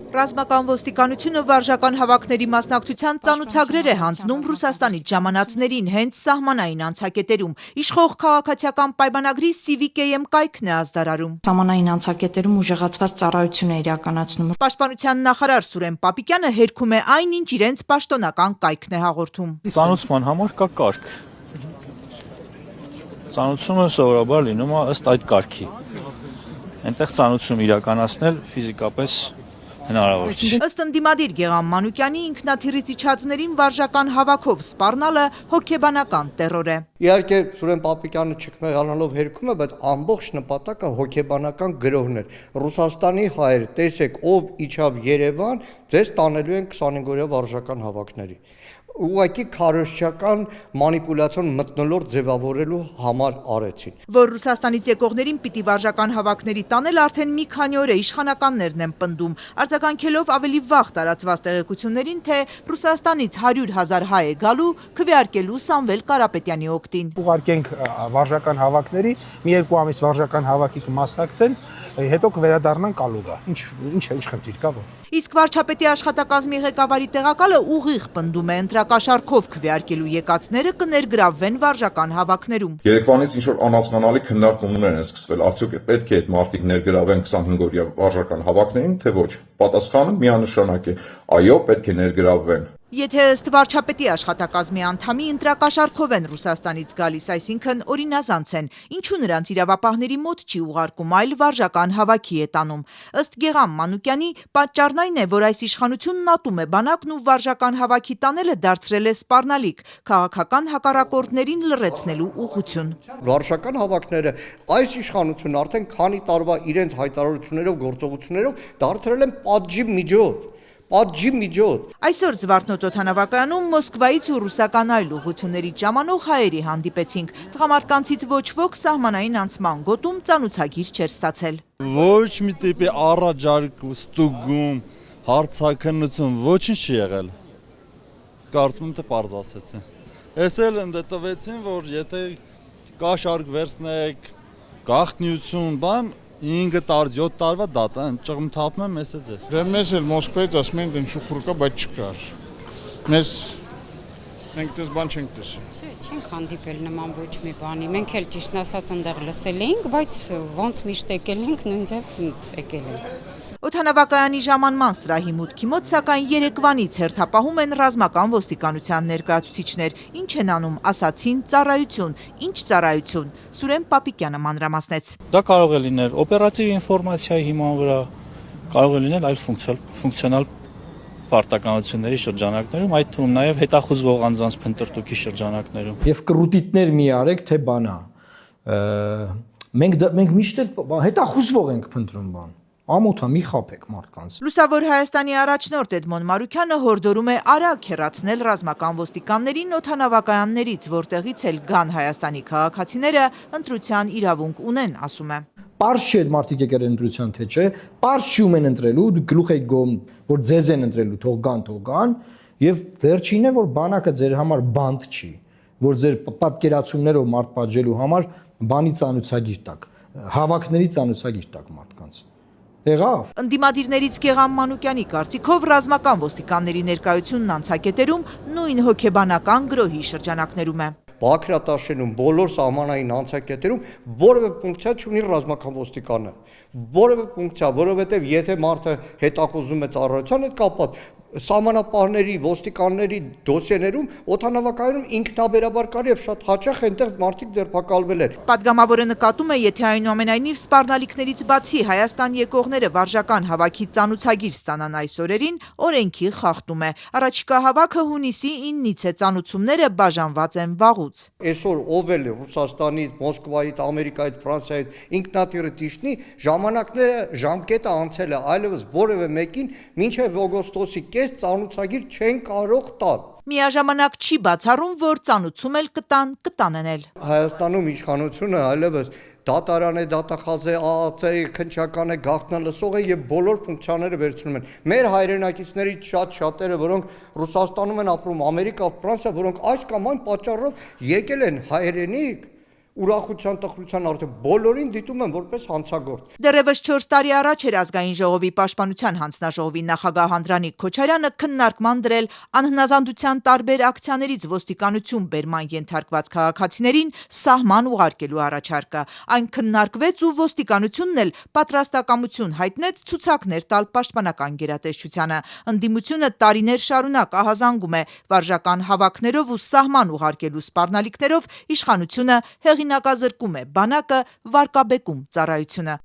Ռազմական ոստիկանությունը վարժական հավաքների մասնակցության ծանոթագրեր է հանձնում Ռուսաստանից ժամանածներին հենց սահմանային անցակետերում։ Իշխող քաղաքացիական պայմանագրի CVKM կայքն է ազդարարում։ Սահմանային անցակետերում ուժեղացված ծառայություն է իրականացնում։ Պաշտպանության նախարար Սուրեն Պապիկյանը հերքում է այն, ինչ իրենց պաշտոնական կայքն է հաղորդում։ Ծանոթման համար կա կարգ։ Ծանոթությունը սովորաբար լինում է ըստ այդ կարգի։ Այնտեղ ծանոթություն իրականացնել ֆիզիկապես հնարավոր չի։ Ըստ ընդդիմադիր Գեղամ Մանուկյանի ինքնաթիռից իջածներին վարժական հավաքով սպառնալը հոգեբանական տեռոր է։ Իհարկե Սուրեն Պապիկյանը չքմեղանալով հերքում է, բայց ամբողջ նպատակը հոգեբանական գրոհն էր։ Ռուսաստանի հայեր, տեսեք, ով իջավ Երևան, ձեզ տանելու են 25-օրյա վարժական հավաքների։ Ուղղակի քարոզչական մանիպուլյացիոն մթնոլորտ ձևավորելու համար արեցին։ Որ Ռուսաստանից եկողներին պիտի վարժական հավաքների տանել արդեն մի քանի օր է իշխանականներն են պնդում, արձագանքելով ավելի վաղ տարածված տեղեկություններին, թե Ռուսաստանից 100,000 հայ է գալու քվեարկելու Սամվել Կարապետյանի օգտին։ Ուղարկենք վարժական հավաքների, մի երկու ամիս վարժական հավաքի կմասնակցեն, հետո կվերադառնան Կալուգա։ Ինչ խնդիր կա որ։ Իսկ վարչապետի աշխատակազմի ղեկավարի տեղակալը ուղիղ պնդում է ընտրակաշառքով քվեարկելու եկածները կներգրավվեն վարժական հավաքներում։ Երեկվանից ինչ որ անհասկանալի քննարկումներ են սկսվել, արդյոք պետք է այդ մարդիկ ներգրավեն 25-օրյա վարժական հավաքներին, թե ոչ։ Պատասխանը միանշանակ է՝ այո, պետք է ներգրավվեն։ Եթե ըստ վարչապետի աշխատակազմի անդամի ընտրակաշառքով են Ռուսաստանից գալիս, այսինքն օրինազանց են, ինչու նրանց իրավապահների մոտ չի ուղարկում, այլ վարժական հավաքի է տանում։ Ըստ Գեղամ Մանուկյանի, պատճառն այն է, որ այս իշխանությունն ատում է բանակն ու վարժական հավաքի տանելը դարձրել է սպառնալիք, քաղաքական հակառակորդներին լռեցնելու ուղղություն։ Վարժական հավաքները այս իշխանությունը արդեն քանի տարվա իրենց հայտարարություններով, գործողություններով դարձրել են պատժի միջոց։ Այսօր Զվարթնոտ օդանավակայանում Մոսկվայից ու ռուսական այլ ուղղությունների ժամանող հայերի հանդիպեցինք։ Տղամարդկանցից ոչ ոք սահմանային անցման գոտում ծանոթագիր չէր ստացել։ Ոչ մի տիպի առաջարկ, ստուգում, հարցաքննություն ոչինչ չի եղել։ Կարծում եմ թե պարզ ասեցին։ Էս էլ ընդդետվեցին, որ եթե կաշառք վերցնեք, գաղտնիություն, բան 5 տարի, 7 տարվա դատա են, ճղմթափում եմ ես է ձեզ։ Դե մեզ էլ Մոսկվայից ասում են դեն շուխուր կա, բայց չկար։ Մենք դες բան չենք տեսել։ Չէ, չենք հանդիպել նման ոչ մի բանի։ Մենք էլ ճիշտ ասած այնտեղ լսել էինք, բայց ոնց միշտ եկել ենք, նույն ձև եկել ենք։ Օդանավակայանի ժամանման սրահի մուտքի մոտ սակայն երեկվանից հերթապահում են ռազմական ոստիկանության ներկայացուցիչներ։ Ինչ են անում, ասացին ծառայություն, ինչ ծառայություն։ Սուրեն Պապիկյանը մանրամասնեց։ Դա կարող է լինել օպերատիվ ինֆորմացիայի հիման վրա, կարող է լինել այլ ֆունկցիոնալ պարտականությունների շրջանակներում, այդ թվում նաև հետախուզվող անձանց փնտրտուքի շրջանակներում։ Եվ կռուտիտներ մի արեք, թե բանա։ Մենք միշտ հետախուզվող ենք փնտրում բան։ Ամոթա մի խապեք մարդկանց։ Լուսավոր Հայաստանի առաջնորդ Էդմոն Մարուքյանը հորդորում է արագ հեռացնել ռազմական ոստիկաններին օդանավակայաններից, որտեղից էլ գան Հայաստանի քաղաքացիները ընտրության իրավունք ունեն, ասում է։ Պարզ չէ մարդիկ եկել են ընտրության թե չէ, պարզ չի ում են ընտրելու, դուք գլուխ եք գոմ, որ ձեզ են ընտրելու, թող գան, եւ վերջինն է, որ բանակը ձեր համար բանտ չի, որ ձեր պատկերացումներով մարդ պատժելու համար բանի ծանուցագիր տակ, հավաքների ծանուցագիր տակ մարդկանց։ Եղավ։ Ընդդիմադիրներից Գեղամ Մանուկյանի կարծիքով ռազմական ոստիկանների ներկայությունն անցակետերում նույն հոգեբանական գրոհի շրջանակներում է։ Բաքրատաշենում բոլոր սահմանային անցակետերում որևէ ֆունկցիա չունի ռազմական ոստիկանը։ Որևէ ֆունկցիա, որովհետև եթե մարդը հետախուզում է ծառայության հետ կապված, սահմանապահների, ոստիկանների դոսիեներում օդանավակայանում ինքնաբերաբար կար եւ շատ հաճախ այնտեղ մարդիկ ձերբակալվել են։ Պատգամավորը նկատում է, եթե այնուամենայնիվ սպառնալիքներից բացի Հայաստան եկողները վարժական հավաքի ծանուցագիր ստանան այս օրերին, օրենքի խախտում է։ Առաջիկա հավաքը հունիսի 9-ից է, ծանուցումները բաժանված են վաղուց։ Այսօր ով էլ Ռուսաստանից, Մոսկվայից, Ամերիկայից, Ֆրանսիայից ինքնաթիռը դիշնի, ժամանակները ժամկետը անցել է, այլևս որևէ մեկին մինչև օգոստոսի ծանուցագիր չեն կարող տալ։ Միաժամանակ չի բացառում, որ ծանուցում էլ կտանեն էլ։ Հայաստանում իշխանությունը այլևս դատարան է, դատախազ է, ԱԱՑ է, քննչական է, գաղտնալսող է եւ բոլոր ֆունկցիաները վերցնում են։ Մեր հայրենակիցներից շատերը, որոնք Ռուսաստանում են ապրում, Ամերիկա, Ֆրանսիա, որոնք այս կամ այն պատճառով եկել են հայրենիք ուրախության տխրության արդյոք բոլորին դիտում են որպես հանցագործ։ Դեռևս 4 տարի առաջ էր ազգային ժողովի պաշտպանության հանձնաժողովի նախագահ Անդրանիկ Քոչարյանը քննարկման դրել անհնազանդության տարբեր ակցիաներից ոստիկանություն բերման ենթարկված քաղաքացիներին սահման ուղարկելու առաջարկը։ Այն քննարկվեց ու ոստիկանությունն էլ պատրաստակամություն հայտնեց ցուցակներ տալ պաշտպանական գերատեսչությանը։ Ընդդիմությունը տարիներ շարունակ ահազանգում է վարժական հավաքներով ու սահման ուղարկելու սպառնալիքներով, իշխանությունը հեղինակազրկում է բանակը, վարկաբեկում ծառայությունը։